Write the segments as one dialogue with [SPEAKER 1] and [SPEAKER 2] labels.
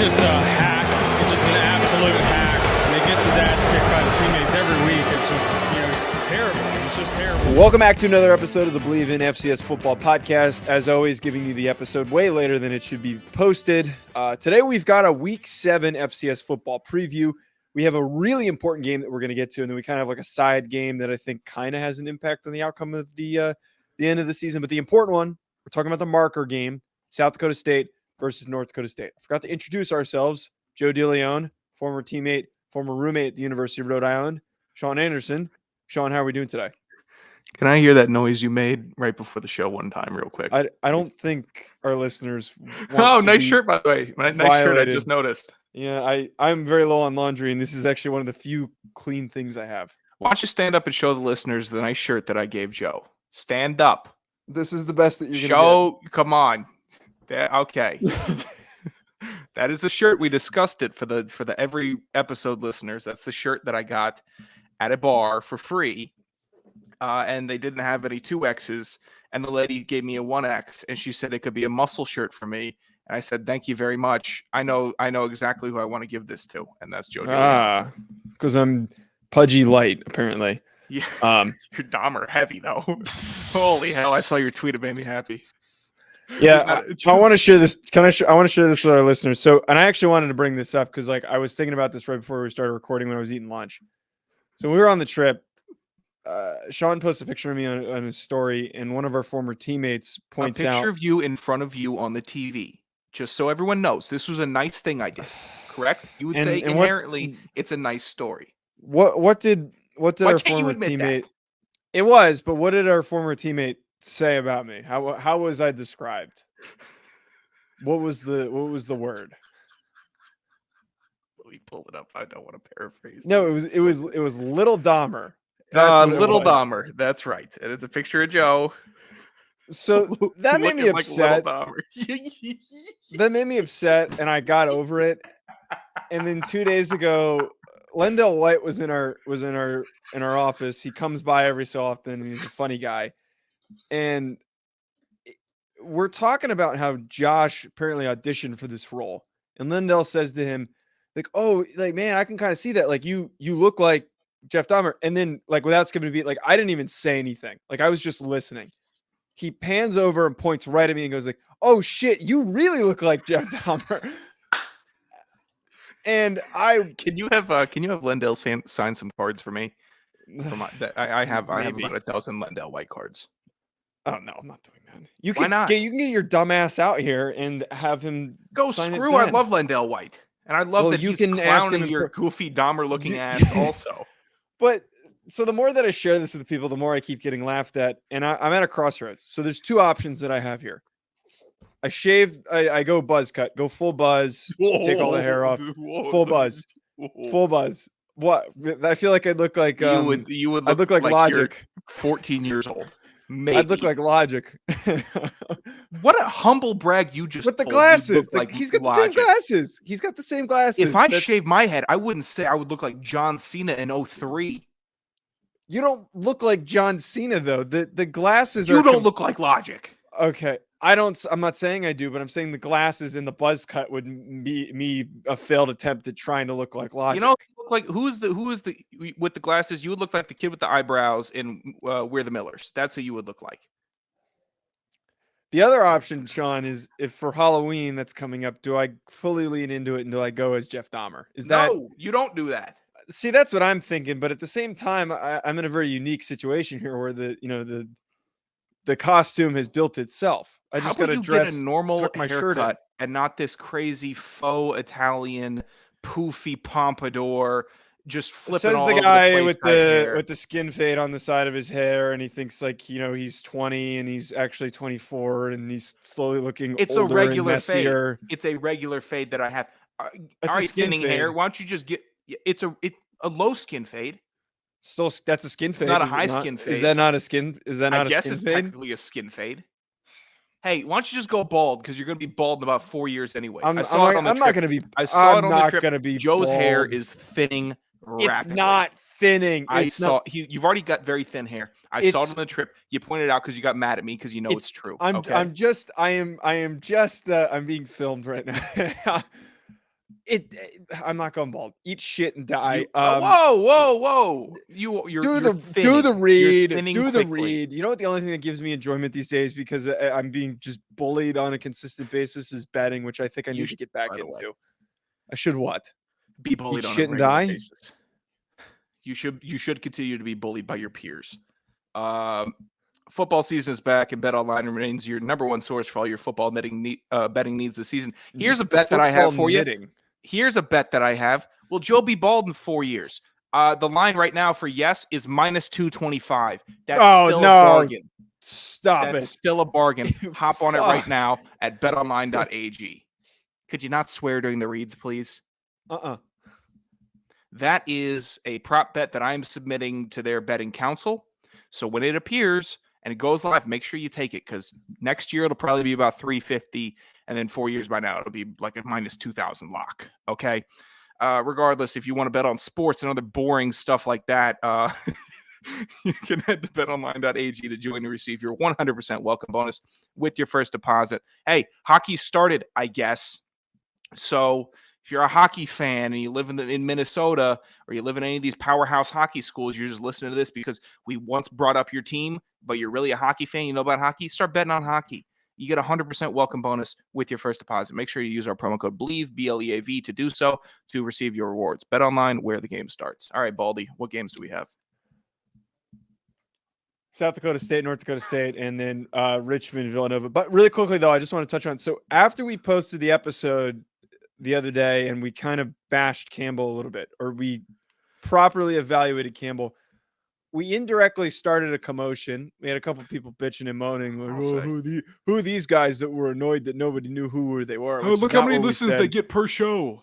[SPEAKER 1] just a hack. He's just an absolute hack. And he gets his ass kicked by his teammates every week. It's just, it's terrible. It's just terrible.
[SPEAKER 2] Welcome back to another episode of the Believe in FCS Football podcast. As always, giving you the episode way later than it should be posted. Today, we've got a Week 7 FCS football preview. We have a really important game that we're going to get to, and then we kind of have like a side game that I think kind of has an impact on the outcome of the end of the season. But the important one, we're talking about the marker game, South Dakota State versus North Dakota State. I forgot to introduce ourselves. Joe DeLeone, former teammate, former roommate at the University of Rhode Island. Sean Anderson. Sean, how are we doing today?
[SPEAKER 3] Can I hear that noise you made right before the show one time real quick?
[SPEAKER 2] I don't think our listeners
[SPEAKER 3] want nice shirt, by the way. Nice shirt, I just noticed.
[SPEAKER 2] Yeah, I'm very low on laundry, and this is actually one of the few clean things I have.
[SPEAKER 3] Why don't you stand up and show the listeners the nice shirt that I gave Joe? Stand up.
[SPEAKER 2] This is the best that you're
[SPEAKER 3] going to get. Come on. Okay. That is the shirt. We discussed it for the every episode listeners. That's the shirt that I got at a bar for free. And they didn't have any 2Xs. And the lady gave me a 1X, and she said it could be a muscle shirt for me. And I said, thank you very much. I know exactly who I want to give this to, and that's Joe.
[SPEAKER 2] Because I'm pudgy light, apparently.
[SPEAKER 3] Yeah. You're Dahmer heavy, though. Holy hell, I saw your tweet. It made me happy.
[SPEAKER 2] Yeah, I want to share this. I want to share this with our listeners. So, and I actually wanted to bring this up because, like, I was thinking about this right before we started recording when I was eating lunch. So we were on the trip. Sean posted a picture of me on his story, and one of our former teammates points out
[SPEAKER 3] a picture of you in front of you on the TV. Just so everyone knows, this was a nice thing I did. Correct? You would say inherently it's a nice story.
[SPEAKER 2] What did our former teammate? It was, but what did our former teammate say about me? How was I described? What was the word?
[SPEAKER 3] Let me pull it up. I don't want to paraphrase.
[SPEAKER 2] No, it was Little Dahmer.
[SPEAKER 3] Little Dahmer. That's right. And it's a picture of Joe.
[SPEAKER 2] So that made me upset. That made me upset, and I got over it. And then 2 days ago, Lendell White was in our office. He comes by every so often, and he's a funny guy. And we're talking about how Josh apparently auditioned for this role. And Lendell says to him, like, oh, like, man, I can kind of see that. Like, you look like Jeff Dahmer. And then, like, without skipping a beat, like, I didn't even say anything. Like, I was just listening. He pans over and points right at me and goes like, oh shit, you really look like Jeff Dahmer. And
[SPEAKER 3] can you have Lendell sign some cards for me? I have about 1,000 Lendell White cards.
[SPEAKER 2] Oh no, I'm not doing that. Why not? You can get your dumb ass out here and have him
[SPEAKER 3] go screw. I love Lendell White, and I love that you can clowning your goofy Dahmer looking ass also.
[SPEAKER 2] But so the more that I share this with people, the more I keep getting laughed at, and I'm at a crossroads. So there's two options that I have here. I shave, I go buzz cut, go full buzz, take all the hair off, full buzz. What? I feel like I'd look like
[SPEAKER 3] you would
[SPEAKER 2] look like Logic.
[SPEAKER 3] 14 years old. Maybe.
[SPEAKER 2] I'd look like Logic.
[SPEAKER 3] What a humble brag you just
[SPEAKER 2] with the glasses.
[SPEAKER 3] He's
[SPEAKER 2] got the same glasses. He's got the same glasses.
[SPEAKER 3] If I shave my head, I wouldn't say I would look like John Cena in 03.
[SPEAKER 2] You don't look like John Cena though. The glasses
[SPEAKER 3] You don't look like Logic.
[SPEAKER 2] Okay. I'm not saying I do, but I'm saying the glasses and the buzz cut would be me a failed attempt at trying to look like Logic.
[SPEAKER 3] You know, look like who is the with the glasses? You would look like the kid with the eyebrows in We're the Millers. That's who you would look like.
[SPEAKER 2] The other option, Sean, is if for Halloween that's coming up, do I fully lean into it and do I go as Jeff Dahmer?
[SPEAKER 3] No, you don't do that.
[SPEAKER 2] See, that's what I'm thinking. But at the same time, I'm in a very unique situation here where the costume has built itself. I just got to dress
[SPEAKER 3] get a normal
[SPEAKER 2] my
[SPEAKER 3] haircut and not this crazy faux Italian poofy pompadour just flipping
[SPEAKER 2] says
[SPEAKER 3] all
[SPEAKER 2] the
[SPEAKER 3] over
[SPEAKER 2] guy
[SPEAKER 3] the place
[SPEAKER 2] with the skin fade on the side of his hair, and he thinks like he's 20 and he's actually 24 and he's slowly looking
[SPEAKER 3] it's
[SPEAKER 2] older
[SPEAKER 3] a regular
[SPEAKER 2] and messier.
[SPEAKER 3] Fade. It's a regular fade that I have.
[SPEAKER 2] It's a skin
[SPEAKER 3] thinning
[SPEAKER 2] fade.
[SPEAKER 3] Hair. Why don't you just get it's a low skin fade?
[SPEAKER 2] Still, that's a skin fade.
[SPEAKER 3] It's not a high skin fade.
[SPEAKER 2] Is that not a skin? Is that not a skin fade? I guess
[SPEAKER 3] it's technically a skin fade. Hey, why don't you just go bald? Because you're going to be bald in about 4 years anyway.
[SPEAKER 2] I'm not going to be.
[SPEAKER 3] I saw it on the trip.
[SPEAKER 2] Gonna be
[SPEAKER 3] Joe's
[SPEAKER 2] bald.
[SPEAKER 3] hair is thinning rapidly.
[SPEAKER 2] It's not thinning.
[SPEAKER 3] You've already got very thin hair. I saw it on the trip. You pointed out because you got mad at me because you know it's true.
[SPEAKER 2] I'm being filmed right now. I'm not going bald. Eat shit and die.
[SPEAKER 3] Whoa! You're
[SPEAKER 2] do the read. Do the read. You know what? The only thing that gives me enjoyment these days, because I'm being just bullied on a consistent basis, is betting, which I think I need to get back into. I should what?
[SPEAKER 3] Be bullied on a regular basis. You should continue to be bullied by your peers. Football season is back, and BetOnline remains your number one source for all your football betting needs this season. Here's a bet that I have for you. Here's a bet that I have. Will Joe be bald in 4 years? The line right now for yes is -225. That's still a bargain.
[SPEAKER 2] Stop it.
[SPEAKER 3] That's still a bargain. Hop on it right now at betonline.ag. Could you not swear during the reads, please? That is a prop bet that I'm submitting to their betting council. So when it appears and it goes live, make sure you take it, because next year it'll probably be about 350, and then 4 years by now it'll be like a -2,000 lock. Okay. Regardless, if you want to bet on sports and other boring stuff like that, you can head to betonline.ag to join and receive your 100% welcome bonus with your first deposit. Hey, hockey started, I guess. So if you're a hockey fan and you live in Minnesota, or you live in any of these powerhouse hockey schools, you're just listening to this because we once brought up your team, but you're really a hockey fan, you know about hockey, start betting on hockey. You get a 100% welcome bonus with your first deposit. Make sure you use our promo code BLEAV, BLEAV, to do so, to receive your rewards. Bet online, where the game starts. All right, Baldy, what games do we have?
[SPEAKER 2] South Dakota State, North Dakota State, and then Richmond Villanova. But really quickly, though, I just want to touch on, so after we posted the episode the other day and we kind of bashed Campbell a little bit, or we properly evaluated Campbell, we indirectly started a commotion. We had a couple people bitching and moaning, like, "Oh, who are these guys that were annoyed that nobody knew who they were?"
[SPEAKER 3] Oh, look how many listens they get per show.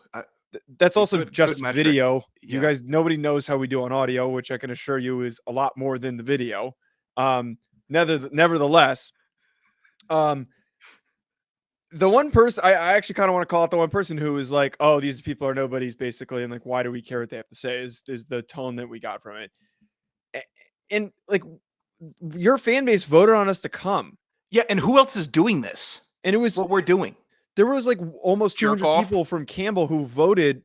[SPEAKER 2] That's also just video. Yeah. You guys, nobody knows how we do on audio, which I can assure you is a lot more than the video. Nevertheless, the one person I actually kind of want to call out the one person who is like, "Oh, these people are nobodies," basically, and like, why do we care what they have to say? Is the tone that we got from it. And like, your fan base voted on us to come.
[SPEAKER 3] Yeah, and who else is doing this?
[SPEAKER 2] And it was
[SPEAKER 3] what we're doing.
[SPEAKER 2] There was like almost 200 people from Campbell who voted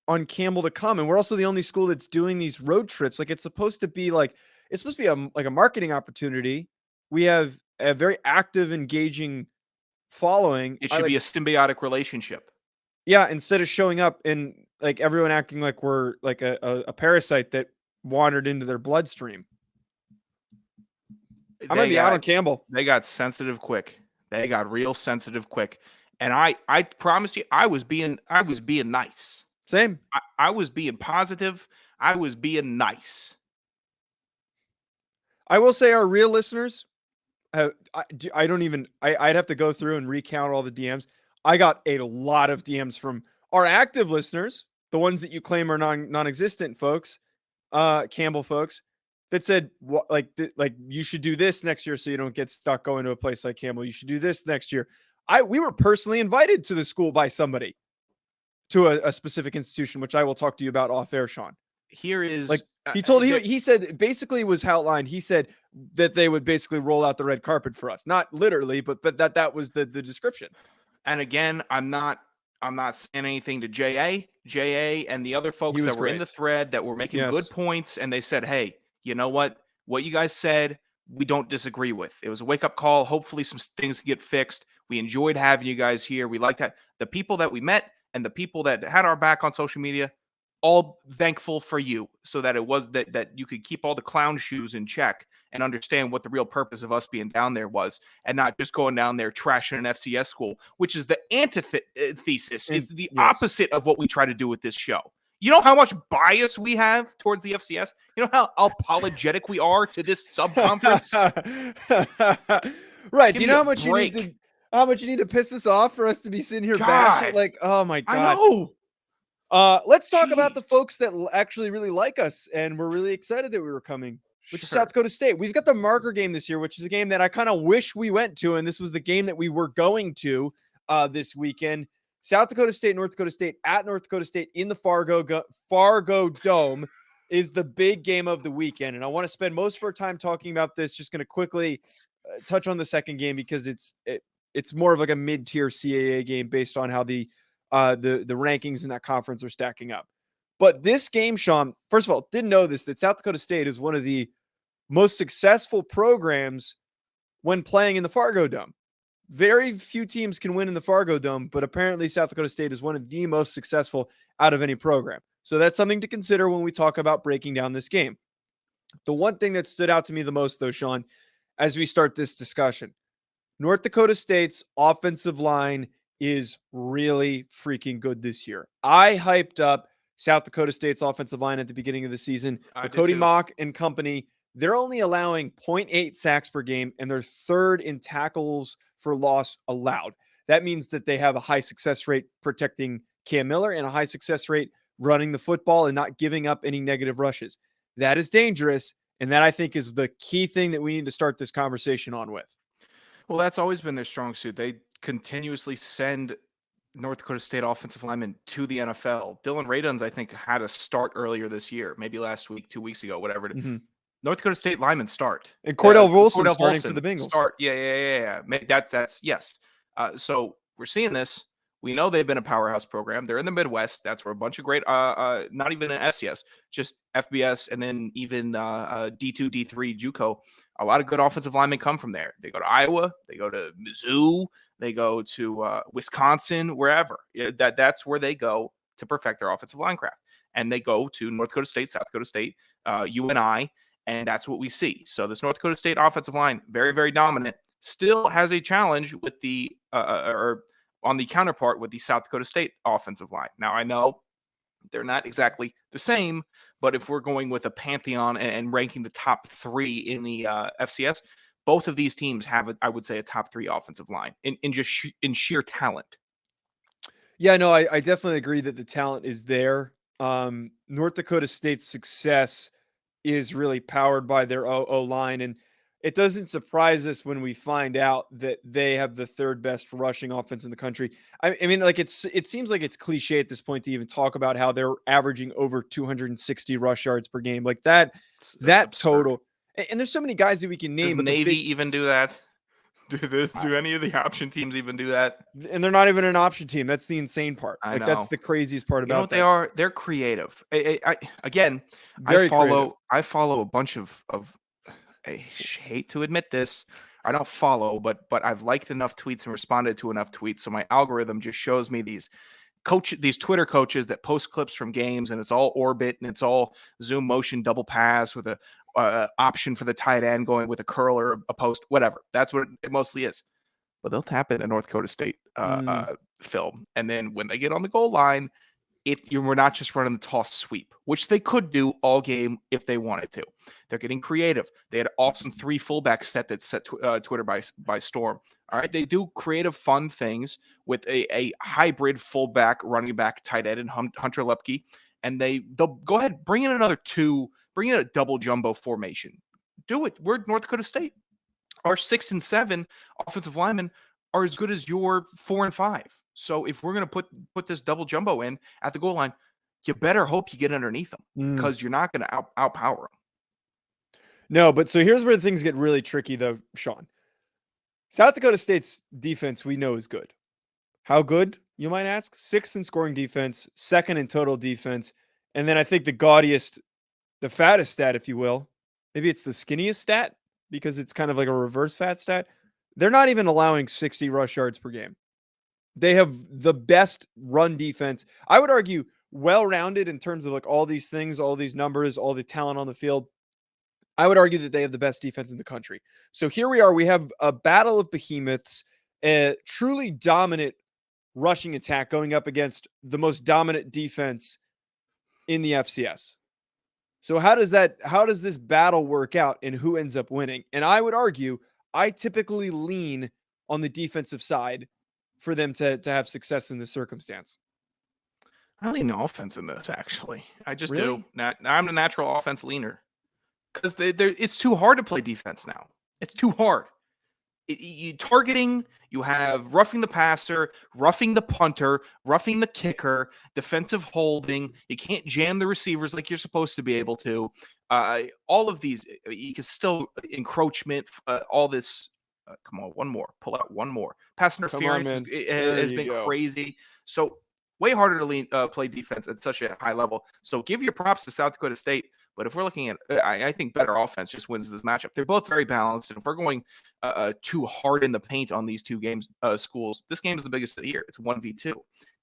[SPEAKER 2] on Campbell to come, and we're also the only school that's doing these road trips. Like, it's supposed to be a marketing opportunity. We have a very active, engaging following.
[SPEAKER 3] It should be a symbiotic relationship.
[SPEAKER 2] Yeah, instead of showing up and like everyone acting like we're like a parasite that wandered into their bloodstream. I'm gonna be out on Campbell.
[SPEAKER 3] They got sensitive quick. They got real sensitive quick. And I promise you, I was being nice.
[SPEAKER 2] Same.
[SPEAKER 3] I was being positive. I was being nice.
[SPEAKER 2] I will say our real listeners, I'd have to go through and recount all the DMs. I got a lot of DMs from our active listeners, the ones that you claim are non-existent folks, Campbell folks, that said, like you should do this next year so you don't get stuck going to a place like Campbell. You should do this next year. We were personally invited to the school by somebody to a specific institution, which I will talk to you about off air, Sean.
[SPEAKER 3] Here is
[SPEAKER 2] like he said basically was outlined. He said that they would basically roll out the red carpet for us, not literally, but that was the description.
[SPEAKER 3] And again, I'm not saying anything to JA and the other folks that were in the thread that were making good points. And they said, hey, you know what you guys said, we don't disagree with. It was a wake up call. Hopefully some things can get fixed. We enjoyed having you guys here. We liked that. The people that we met and the people that had our back on social media, all thankful for you, so that it was that you could keep all the clown shoes in check and understand what the real purpose of us being down there was, and not just going down there trashing an FCS school, which is the antithesis, is the opposite of what we try to do with this show. You know how much bias we have towards the FCS? You know how apologetic we are to this sub-conference?
[SPEAKER 2] Right. Do you know how much you need to piss us off for us to be sitting here bashing? Like, oh my God.
[SPEAKER 3] I know.
[SPEAKER 2] Let's talk about the folks that actually really like us, and we're really excited that we were coming, which is South Dakota State. We've got the marker game this year, which is a game that I kind of wish we went to, and this was the game that we were going to this weekend. South Dakota State, North Dakota State at North Dakota State in the Fargo Dome is the big game of the weekend, and I want to spend most of our time talking about this. Just going to quickly touch on the second game because it's more of like a mid-tier CAA game based on how the the rankings in that conference are stacking up. But this game, Sean, first of all, didn't know this, that South Dakota State is one of the most successful programs when playing in the Fargo Dome. Very few teams can win in the Fargo Dome, but apparently South Dakota State is one of the most successful out of any program. So that's something to consider when we talk about breaking down this game. The one thing that stood out to me the most, though, Sean, as we start this discussion, North Dakota State's offensive line is really freaking good this year. I hyped up South Dakota State's offensive line at the beginning of the season. But Cody Mock and company, they're only allowing 0.8 sacks per game, and they're third in tackles for loss allowed. That means that they have a high success rate protecting Cam Miller and a high success rate running the football and not giving up any negative rushes. That is dangerous, and that I think is the key thing that we need to start this conversation on with.
[SPEAKER 3] Well, that's always been their strong suit. They continuously send North Dakota State offensive linemen to the NFL. Dylan Raduns, I think, had a start earlier this year, maybe last week, 2 weeks ago, whatever. Mm-hmm. North Dakota State linemen start.
[SPEAKER 2] And Cordell Wilson starting for the Bengals.
[SPEAKER 3] Start. Yeah. That's yes. So we're seeing this. We know they've been a powerhouse program. They're in the Midwest. That's where a bunch of great, not even an FCS, just FBS, and then even D2, D3, JUCO. A lot of good offensive linemen come from there. They go to Iowa. They go to Mizzou. They go to Wisconsin, wherever. That's where they go to perfect their offensive line craft. And they go to North Dakota State, South Dakota State, UNI, and that's what we see. So this North Dakota State offensive line, very, very dominant, still has a challenge with the or on the counterpart with the South Dakota State offensive line. Now, I know they're not exactly the same, but if we're going with a pantheon and ranking the top three in the FCS, both of these teams have, I would say, a top three offensive line in just in sheer talent.
[SPEAKER 2] Yeah, no, I definitely agree that the talent is there. North Dakota State's success is really powered by their O-line, and it doesn't surprise us when we find out that they have the third best rushing offense in the country. I mean, like it seems like it's cliche at this point to even talk about how they're averaging over 260 rush yards per game. Like that total. And there's so many guys that we can name.
[SPEAKER 3] Does the Navy even do that? Do any of the option teams even do that?
[SPEAKER 2] And they're not even an option team. That's the insane part. Like that's the craziest part about
[SPEAKER 3] they are. They're creative. I follow a bunch of I hate to admit this. I don't follow, but I've liked enough tweets and responded to enough tweets. So my algorithm just shows me these Twitter coaches that post clips from games, and it's all orbit and it's all zoom motion double pass with a option for the tight end going with a curl or a post, whatever. That's what it mostly is. But they'll tap into North Dakota State film. And then when they get on the goal line, we're not just running the toss sweep, which they could do all game if they wanted to. They're getting creative. They had an awesome 3 fullback set that set Twitter by storm. All right, they do creative, fun things with a hybrid fullback, running back, tight end, and Hunter Lepke. And they'll go ahead, bring in another 2, bring in a double jumbo formation. Do it. We're North Dakota State. Our 6 and 7 offensive linemen are as good as your 4 and 5. So if we're going to put this double jumbo in at the goal line, you better hope you get underneath them because you're not going to outpower them.
[SPEAKER 2] No, but so here's where things get really tricky, though, Sean. South Dakota State's defense we know is good. How good, you might ask? 6th in scoring defense, 2nd in total defense, and then I think the gaudiest, the fattest stat, if you will, maybe it's the skinniest stat because it's kind of like a reverse fat stat. They're not even allowing 60 rush yards per game. They have the best run defense. I would argue well-rounded in terms of like all these things, all these numbers, all the talent on the field. I would argue that they have the best defense in the country. So here we are. We have a battle of behemoths, a truly dominant rushing attack going up against the most dominant defense in the FCS. So how does this battle work out and who ends up winning? And I would argue I typically lean on the defensive side for them to have success in this circumstance.
[SPEAKER 3] I lean offense in this, actually. I just do. I'm a natural offense leaner because it's too hard to play defense now. It's too hard. You targeting, you have roughing the passer, roughing the punter, roughing the kicker, defensive holding. You can't jam the receivers like you're supposed to be able to. All of these, you can still encroachment, all this. Come on, one more. Pull out one more. Pass interference has been crazy. So Way harder to play defense at such a high level. So give your props to South Dakota State. But if we're looking at, I think better offense just wins this matchup. They're both very balanced. And if we're going too hard in the paint on these two schools, this game is the biggest of the year. It's 1v2.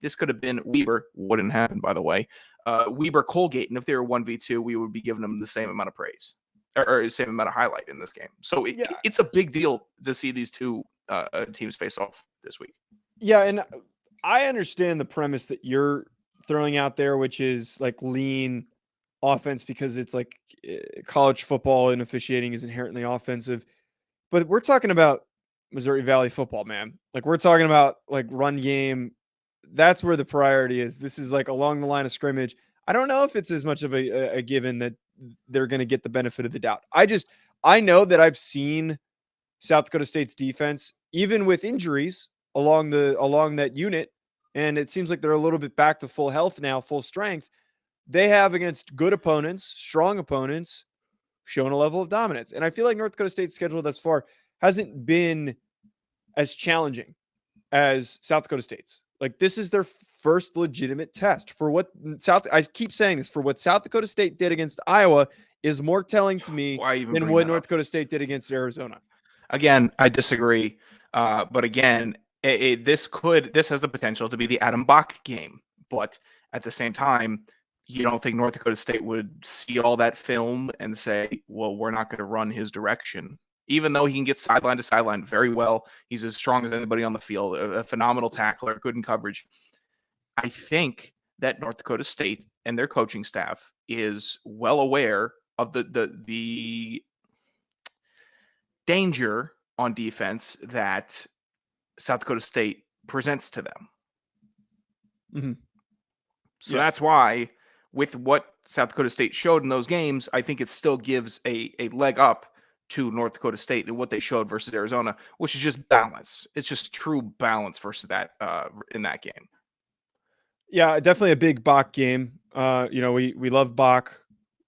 [SPEAKER 3] This could have been Weber. Wouldn't happen, by the way. Weber Colgate. And if they were 1v2, we would be giving them the same amount of praise or the same amount of highlight in this game. So it's a big deal to see these two teams face off this week.
[SPEAKER 2] Yeah, and I understand the premise that you're throwing out there, which is like lean offense because it's like college football and officiating is inherently offensive. But we're talking about Missouri Valley football, man. Like we're talking about like run game. That's where the priority is. This is like along the line of scrimmage. I don't know if it's as much of a given that they're going to get the benefit of the doubt. I know that I've seen South Dakota State's defense, even with injuries along that unit, and it seems like they're a little bit back to full health now, full strength. They have, against good opponents, strong opponents, shown a level of dominance. And I feel like North Dakota State's schedule thus far hasn't been as challenging as South Dakota State's. Like this is their first legitimate test for what I keep saying this, for what South Dakota State did against Iowa is more telling to me than what North Dakota State did against Arizona.
[SPEAKER 3] Again, I disagree. But again, this has the potential to be the Adam Bach game. But at the same time, you don't think North Dakota State would see all that film and say, well, we're not going to run his direction. Even though he can get sideline to sideline very well. He's as strong as anybody on the field, a phenomenal tackler, good in coverage. I think that North Dakota State and their coaching staff is well aware of the danger on defense that South Dakota State presents to them.
[SPEAKER 2] Mm-hmm.
[SPEAKER 3] So that's why, with what South Dakota State showed in those games, I think it still gives a leg up to North Dakota State and what they showed versus Arizona, which is just balance. It's just true balance versus that in that game.
[SPEAKER 2] Yeah, definitely a big Bach game. We love Bach.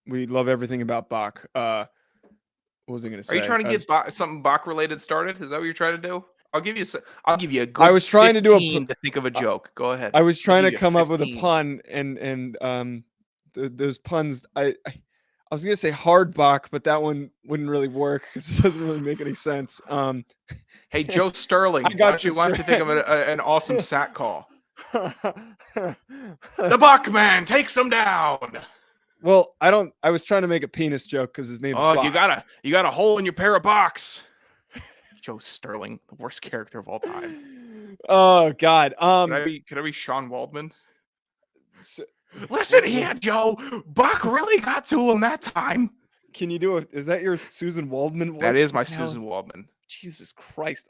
[SPEAKER 2] We love everything about Bach. What was I going to say?
[SPEAKER 3] Are you trying to get something Bach related started? Is that what you're trying to do? I'll give you a good.
[SPEAKER 2] I was trying to
[SPEAKER 3] think of a joke. Go ahead.
[SPEAKER 2] I was trying to come up with a pun, and those puns. I was going to say hard Bach, but that one wouldn't really work because it doesn't really make any sense.
[SPEAKER 3] Hey, Joe Sterling, why don't you think of an awesome sack call? The Bachman takes him down.
[SPEAKER 2] Well, I was trying to make a penis joke because his name's Bach.
[SPEAKER 3] you got a hole in your pair of box. Joe Sterling, the worst character of all time.
[SPEAKER 2] Oh God.
[SPEAKER 3] Could I be Sean Waldman? Listen here, Joe. Bach really got to him that time.
[SPEAKER 2] Can you do is that your Susan Waldman voice?
[SPEAKER 3] That is my Susan Waldman.
[SPEAKER 2] Jesus Christ.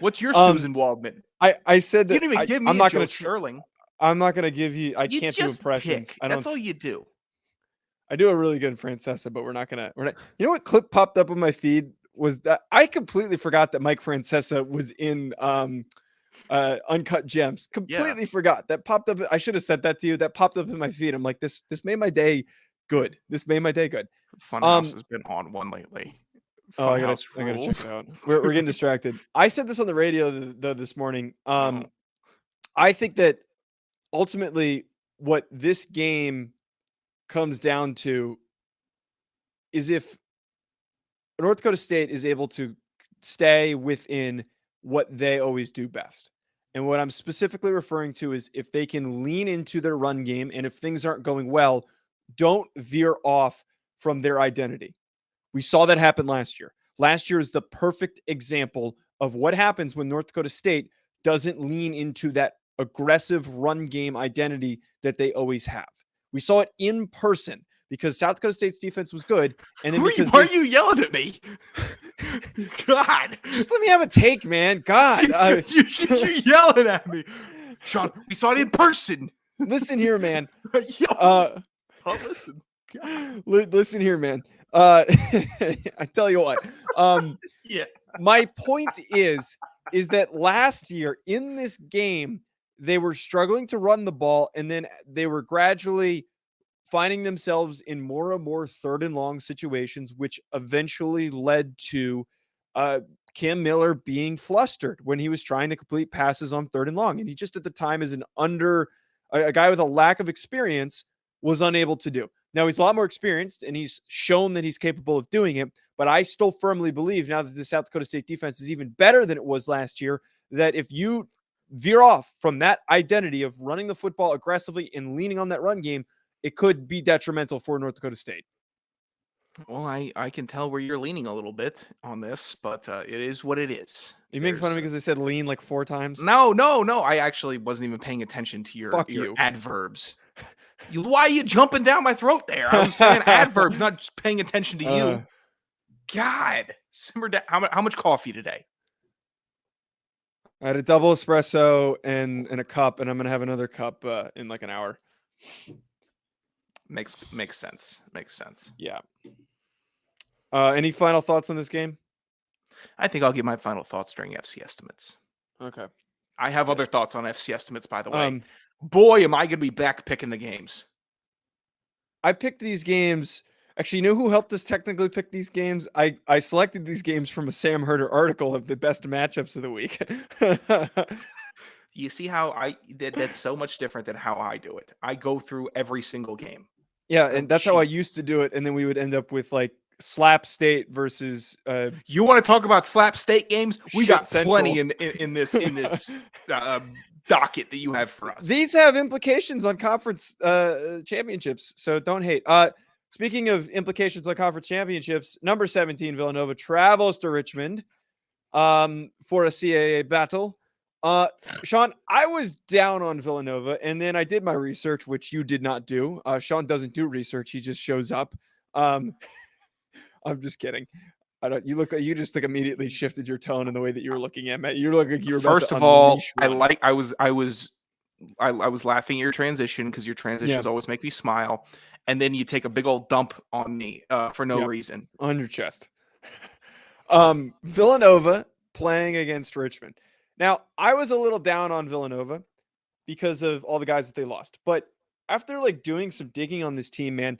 [SPEAKER 3] What's your Susan Waldman?
[SPEAKER 2] I said that
[SPEAKER 3] you didn't even give me
[SPEAKER 2] I'm not
[SPEAKER 3] Joe Sterling.
[SPEAKER 2] I'm not gonna give you. I can't do impressions.
[SPEAKER 3] That's all you do.
[SPEAKER 2] I do a really good Francesa, but we're not. You know what clip popped up on my feed was that I completely forgot that Mike Francesa was in Uncut Gems. Completely forgot. That popped up. I should have said that to you. That popped up in my feed. I'm like, this made my day good. This made my day good.
[SPEAKER 3] Funhouse has been on one lately.
[SPEAKER 2] I gotta check it out. We're getting distracted. I said this on the radio this morning. I think that ultimately what this game comes down to is if North Dakota State is able to stay within what they always do best. And what I'm specifically referring to is if they can lean into their run game, and if things aren't going well, don't veer off from their identity. We saw that happen last year. Last year is the perfect example of what happens when North Dakota State doesn't lean into that aggressive run game identity that they always have. We saw it in person because South Dakota State's defense was good. And then
[SPEAKER 3] why are you yelling at me? God,
[SPEAKER 2] just let me have a take, man. God,
[SPEAKER 3] you're yelling at me, Sean. We saw it in person.
[SPEAKER 2] Listen here, man.
[SPEAKER 3] Listen.
[SPEAKER 2] Listen here, man. I tell you what. My point is that last year in this game, they were struggling to run the ball, and then they were gradually finding themselves in more and more third and long situations, which eventually led to Cam Miller being flustered when he was trying to complete passes on third and long. And he just at the time is an a guy with a lack of experience was unable to do. Now he's a lot more experienced and he's shown that he's capable of doing it. But I still firmly believe now that the South Dakota State defense is even better than it was last year, that if you veer off from that identity of running the football aggressively and leaning on that run game, it could be detrimental for North Dakota State.
[SPEAKER 3] Well, I can tell where you're leaning a little bit on this, but it is what it is.
[SPEAKER 2] You making fun of me because I said lean like 4 times?
[SPEAKER 3] No. I actually wasn't even paying attention to your adverbs. Why are you jumping down my throat there? I was saying adverbs, not just paying attention to you. God, simmer down. How much coffee today?
[SPEAKER 2] I had a double espresso and a cup, and I'm gonna have another cup in like an hour.
[SPEAKER 3] Makes sense. Makes sense.
[SPEAKER 2] Yeah. Any final thoughts on this game?
[SPEAKER 3] I think I'll give my final thoughts during FC estimates.
[SPEAKER 2] Okay.
[SPEAKER 3] I have other thoughts on FC estimates, by the way. Boy, am I going to be back picking the games.
[SPEAKER 2] I picked these games. Actually, you know who helped us technically pick these games? I selected these games from a Sam Herder article of the best matchups of the week.
[SPEAKER 3] You see how that's so much different than how I do it. I go through every single game.
[SPEAKER 2] Yeah, and that's how I used to do it. And then we would end up with like Slap State versus.
[SPEAKER 3] You want to talk about Slap State games? We got plenty
[SPEAKER 2] Central.
[SPEAKER 3] in this docket that you have for us.
[SPEAKER 2] These have implications on conference championships, so don't hate. Speaking of implications on conference championships, number 17 Villanova travels to Richmond for a CAA battle. Sean, I was down on Villanova, and then I did my research, which you did not do. Sean doesn't do research; he just shows up. I'm just kidding. You look like you just like immediately shifted your tone in the way that you were looking at me. You look like you were.
[SPEAKER 3] First of all, I was laughing at your transition because your transitions always make me smile, and then you take a big old dump on me for no reason
[SPEAKER 2] on your chest. Villanova playing against Richmond. Now, I was a little down on Villanova because of all the guys that they lost, but after like doing some digging on this team, man,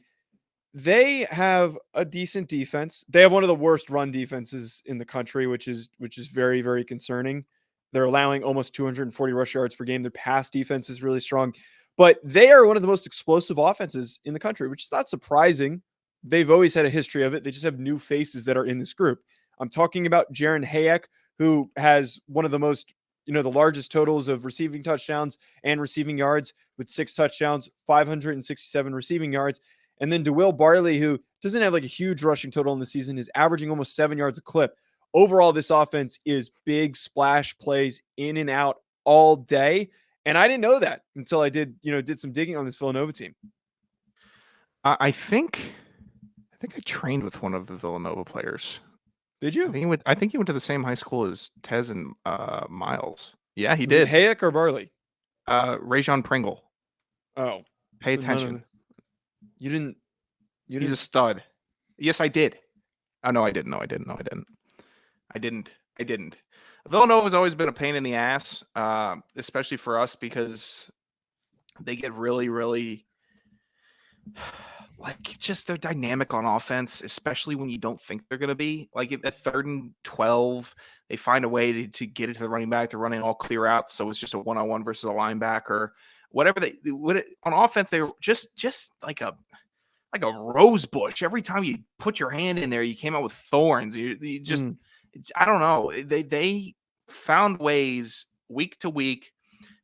[SPEAKER 2] they have a decent defense. They have one of the worst run defenses in the country, which is very, very concerning. They're allowing almost 240 rush yards per game. Their pass defense is really strong, but they are one of the most explosive offenses in the country, which is not surprising. They've always had a history of it. They just have new faces that are in this group. I'm talking about Jaron Hayek, who has one of the most, the largest totals of receiving touchdowns and receiving yards with 6 touchdowns, 567 receiving yards. And then DeWill Barley, who doesn't have like a huge rushing total in the season, is averaging almost 7 yards a clip. Overall, this offense is big splash plays in and out all day. And I didn't know that until I did some digging on this Villanova team.
[SPEAKER 3] I think I trained with one of the Villanova players.
[SPEAKER 2] Did you?
[SPEAKER 3] I think he went to the same high school as Tez and Miles. Yeah, he
[SPEAKER 2] Was
[SPEAKER 3] did.
[SPEAKER 2] it Hayek or Barley?
[SPEAKER 3] Rajon Pringle.
[SPEAKER 2] Oh,
[SPEAKER 3] pay attention.
[SPEAKER 2] You didn't.
[SPEAKER 3] He's a stud. Yes, I did. Oh no, I didn't. I didn't. Villanova's always been a pain in the ass, especially for us because they get really, really like just they're dynamic on offense, especially when you don't think they're going to be. Like at 3rd and 12, they find a way to get it to the running back. They're running all clear out, so it's just a one-on-one versus a linebacker. Whatever on offense, they were just like a rose bush. Every time you put your hand in there, you came out with thorns. You just I don't know. They found ways week to week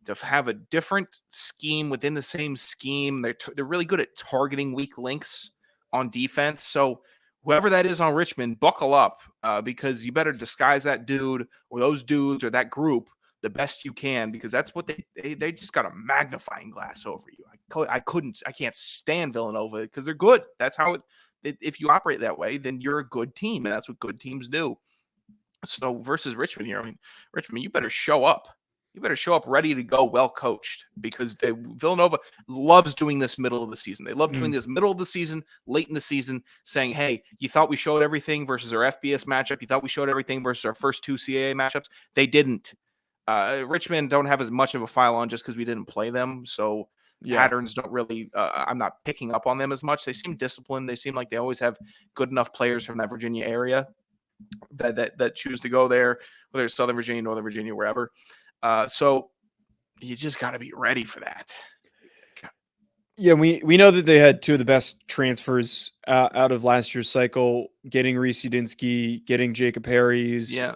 [SPEAKER 3] to have a different scheme within the same scheme. They're really good at targeting weak links on defense. So whoever that is on Richmond, buckle up because you better disguise that dude or those dudes or that group the best you can, because that's what they just got a magnifying glass over you. I can't stand Villanova because they're good. That's how if you operate that way, then you're a good team, and that's what good teams do. So versus Richmond here, I mean, Richmond, you better show up. You better show up ready to go, well coached, because Villanova loves doing this middle of the season. They love doing this middle of the season, late in the season, saying, hey, you thought we showed everything versus our FBS matchup. You thought we showed everything versus our first 2 CAA matchups. They didn't. Richmond don't have as much of a file on just because we didn't play them. So patterns don't really, I'm not picking up on them as much. They seem disciplined. They seem like they always have good enough players from that Virginia area that choose to go there, whether it's Southern Virginia, Northern Virginia, wherever. So you just got to be ready for that.
[SPEAKER 2] Yeah, we know that they had two of the best transfers out of last year's cycle, getting Reese Udinsky, getting Jacob Harries.
[SPEAKER 3] Yeah.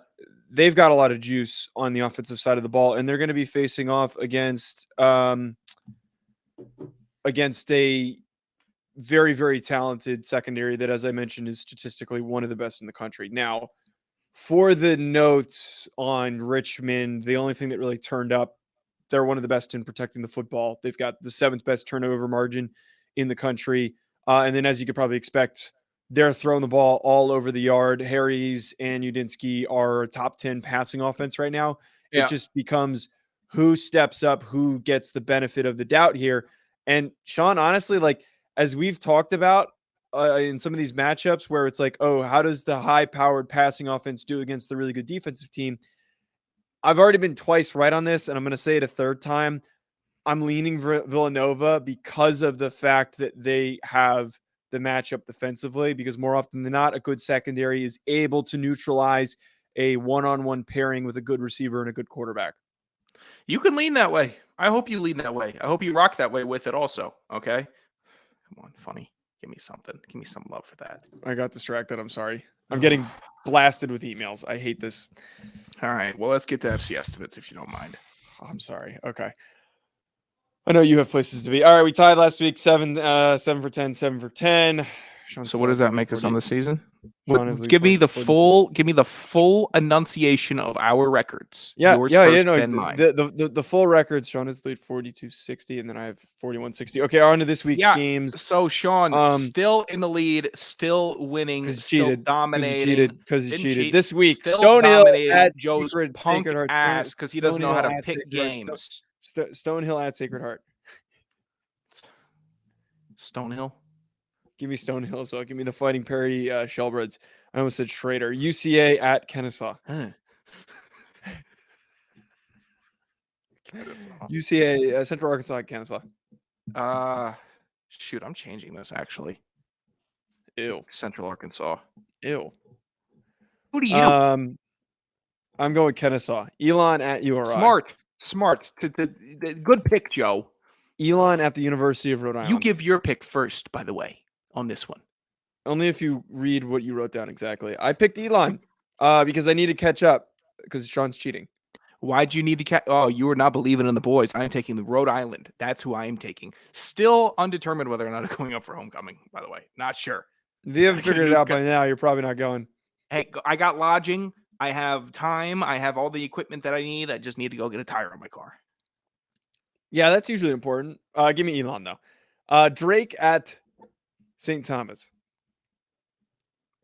[SPEAKER 2] They've got a lot of juice on the offensive side of the ball, and they're going to be facing off against a very, very talented secondary that, as I mentioned, is statistically one of the best in the country. Now, for the notes on Richmond, the only thing that really turned up, they're one of the best in protecting the football. They've got the 7th best turnover margin in the country. And then, as you could probably expect, they're throwing the ball all over the yard. Harries and Udinsky are top 10 passing offense right now.
[SPEAKER 3] Yeah.
[SPEAKER 2] It just becomes who steps up, who gets the benefit of the doubt here. And Sean, honestly, like as we've talked about in some of these matchups where it's like, oh, how does the high-powered passing offense do against the really good defensive team? I've already been twice right on this, and I'm going to say it a third time. I'm leaning Villanova because of the fact that they have the matchup defensively, because more often than not, a good secondary is able to neutralize a one-on-one pairing with a good receiver and a good quarterback.
[SPEAKER 3] You can lean that way. I hope you lean that way. I hope you rock that way with it also. Okay. Come on, funny. Give me something. Give me some love for that.
[SPEAKER 2] I got distracted. I'm sorry. I'm getting blasted with emails. I hate this.
[SPEAKER 3] All right. Well, let's get to FC estimates if you don't mind.
[SPEAKER 2] Oh, I'm sorry. Okay. I know you have places to be. All right. We tied last week 7 for 10, 7 for 10.
[SPEAKER 3] So what does that make us on the season?
[SPEAKER 2] Give me
[SPEAKER 3] the full enunciation of our records.
[SPEAKER 2] Yours first, then mine. The full records. Sean has lead 42-60, and then I have 41-60. Okay, on to this week's games.
[SPEAKER 3] So Sean still in the lead, still winning, still dominating.
[SPEAKER 2] Because he cheated. This week,
[SPEAKER 3] Stonehill at Joe's punk ass because he doesn't know how to pick games.
[SPEAKER 2] Stonehill at Sacred Heart.
[SPEAKER 3] Stonehill.
[SPEAKER 2] Give me Stonehill as well. Give me the Fighting Perry Shellbreads. I almost said Schrader. UCA at Kennesaw. UCA, Central Arkansas at Kennesaw.
[SPEAKER 3] Shoot, I'm changing this actually.
[SPEAKER 2] Ew.
[SPEAKER 3] Central Arkansas.
[SPEAKER 2] Ew.
[SPEAKER 3] Who do you?
[SPEAKER 2] I'm going Kennesaw. Elon at URI.
[SPEAKER 3] Smart. Good pick, Joe.
[SPEAKER 2] Elon at the University of Rhode Island.
[SPEAKER 3] You give your pick first, by the way, on this one.
[SPEAKER 2] Only if you read what you wrote down exactly. I picked Elon because I need to catch up because Sean's cheating.
[SPEAKER 3] Why'd you need to catch? Oh, you were not believing in the boys. I'm taking the Rhode Island. That's who I am taking. Still undetermined whether or not I'm going up for homecoming, by the way. Not sure.
[SPEAKER 2] If you haven't figured it out by now, you're probably not going.
[SPEAKER 3] Hey, I got lodging. I have time. I have all the equipment that I need. I just need to go get a tire on my car.
[SPEAKER 2] Yeah, that's usually important. Give me Elon, though. Drake at St. Thomas.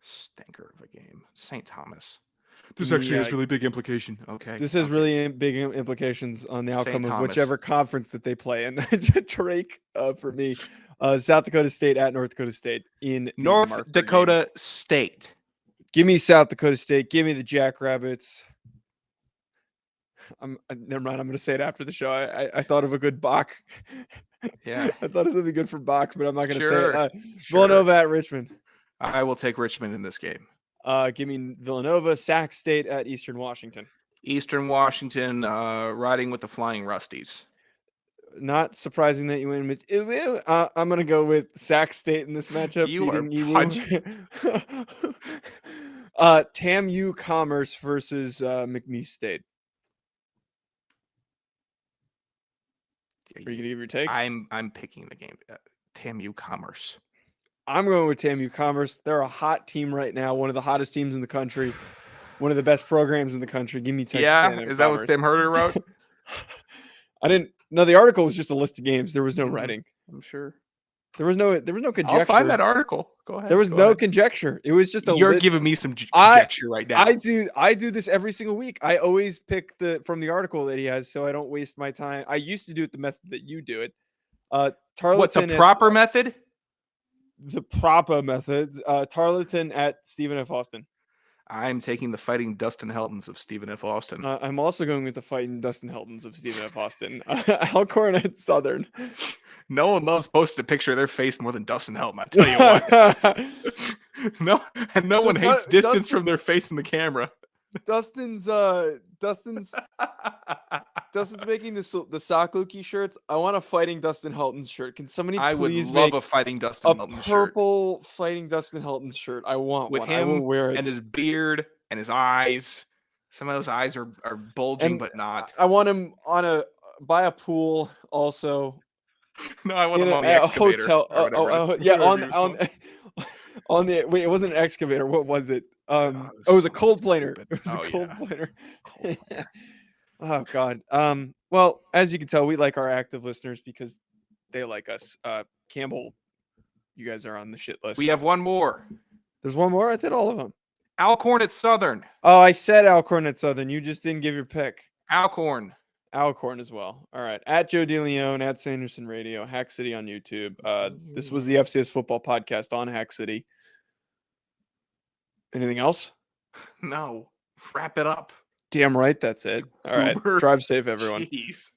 [SPEAKER 3] Stinker of a game. St. Thomas. This actually has really big implication. Okay.
[SPEAKER 2] This has really big implications on the outcome of whichever conference that they play in. Drake, for me. South Dakota State at North Dakota State in
[SPEAKER 3] North Dakota State.
[SPEAKER 2] Give me South Dakota State. Give me the Jackrabbits. Never mind. I'm going to say it after the show. I thought of a good Bach.
[SPEAKER 3] Yeah.
[SPEAKER 2] I thought of something good for Bach, but I'm not going to say it. Villanova at Richmond.
[SPEAKER 3] I will take Richmond in this game.
[SPEAKER 2] Give me Villanova. Sac State at Eastern Washington.
[SPEAKER 3] Eastern Washington riding with the Flying Rusties.
[SPEAKER 2] Not surprising that you win with I'm going to go with Sac State in this matchup.
[SPEAKER 3] You are punching.
[SPEAKER 2] TAMU Commerce versus McNeese State. Are you going to give your take?
[SPEAKER 3] I'm picking the game. TAMU Commerce.
[SPEAKER 2] I'm going with TAMU Commerce. They're a hot team right now. One of the hottest teams in the country. One of the best programs in the country. Give me Texas.
[SPEAKER 3] Yeah, is that what Tim Herder wrote?
[SPEAKER 2] I didn't. No, the article was just a list of games. There was no writing.
[SPEAKER 3] I'm sure.
[SPEAKER 2] There was no conjecture.
[SPEAKER 3] I'll find that article. Go ahead.
[SPEAKER 2] There was no conjecture. It was just a.
[SPEAKER 3] You're giving me some conjecture right now.
[SPEAKER 2] I do this every single week. I always pick from the article that he has, so I don't waste my time. I used to do it the method that you do it. Tarleton.
[SPEAKER 3] What's the proper method?
[SPEAKER 2] The proper method. Tarleton at Stephen F. Austin.
[SPEAKER 3] I'm taking the Fighting Dustin Heltons of Stephen F. Austin.
[SPEAKER 2] I'm also going with the Fighting Dustin Heltons of Stephen F. Austin. Alcorn at Southern.
[SPEAKER 3] No one loves posting a picture of their face more than Dustin Helton, I tell you what. No one hates distance from their face in the camera.
[SPEAKER 2] Dustin's Dustin's making the Sock Lukey shirts. I want a Fighting Dustin Helton's shirt. Can somebody please
[SPEAKER 3] love
[SPEAKER 2] make
[SPEAKER 3] a Fighting Dustin Helton shirt?
[SPEAKER 2] Purple Fighting Dustin Helton's shirt. I want
[SPEAKER 3] with
[SPEAKER 2] one.
[SPEAKER 3] him
[SPEAKER 2] I will wear it.
[SPEAKER 3] and his beard and his eyes. Some of those eyes are bulging,
[SPEAKER 2] And
[SPEAKER 3] but not.
[SPEAKER 2] I want him by a pool also.
[SPEAKER 3] No, I want
[SPEAKER 2] in
[SPEAKER 3] him on the excavator.
[SPEAKER 2] Hotel. Yeah, on the wait, it wasn't an excavator. What was it? It was a cold planer. It was a cold planer. Oh God. Well, as you can tell, we like our active listeners because they like us. Campbell, you guys are on the shit list.
[SPEAKER 3] We have one more.
[SPEAKER 2] There's one more. I did all of them.
[SPEAKER 3] Alcorn at Southern.
[SPEAKER 2] Oh, I said Alcorn at Southern. You just didn't give your pick.
[SPEAKER 3] Alcorn
[SPEAKER 2] as well. All right. At Joe DeLeone, at Sanderson Radio, Hack City on YouTube. This was the FCS football podcast on Hack City. Anything else?
[SPEAKER 3] No. Wrap it up.
[SPEAKER 2] Damn right. That's it. All right. Drive safe, everyone.
[SPEAKER 3] Jeez.